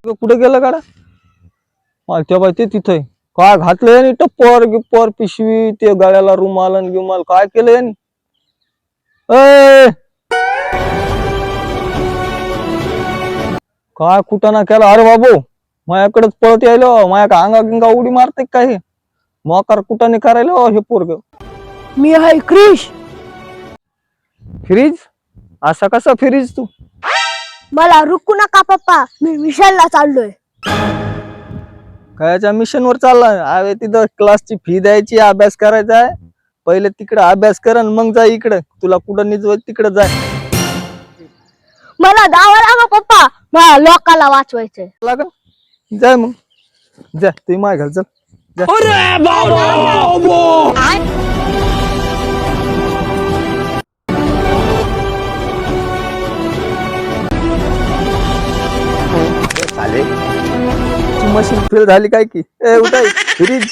कुठे गेलं गाडा? माहिती बाई ते तिथे काय घातलं यांनी? टप्पर गिप्पर पिशवी ते गळ्याला रुमाल आणि गिमाल काय केलं यांनी? काय कुठं ना केला? अरे बाबू माझ्याकडेच पळत यायलो, माझ्या अंगा गिंगा उडी मारते काही मोकार कुठाने करायला हे पोरग. मी आहे क्रिश. फ्रीज? असा कसा फ्रीज तू? मला रुकू नका पप्पा, मी मिशनला चाललोय. कायच्या मिशन वर चाललाय? अरे तिथं क्लासची फी द्यायची, अभ्यास करायचा आहे. पहिले तिकडे अभ्यास कर आणि मग जा इकडे. तुला कुठं निजवत तिकडे जाय. मला धावा लागा पप्पा, मला लोकाला वाचवायचंय. लागा जाय मग जा, तुम्ही माय घाल चल जा. चालेल मशीन फेल झाली काय की? उठाय फ्रीज.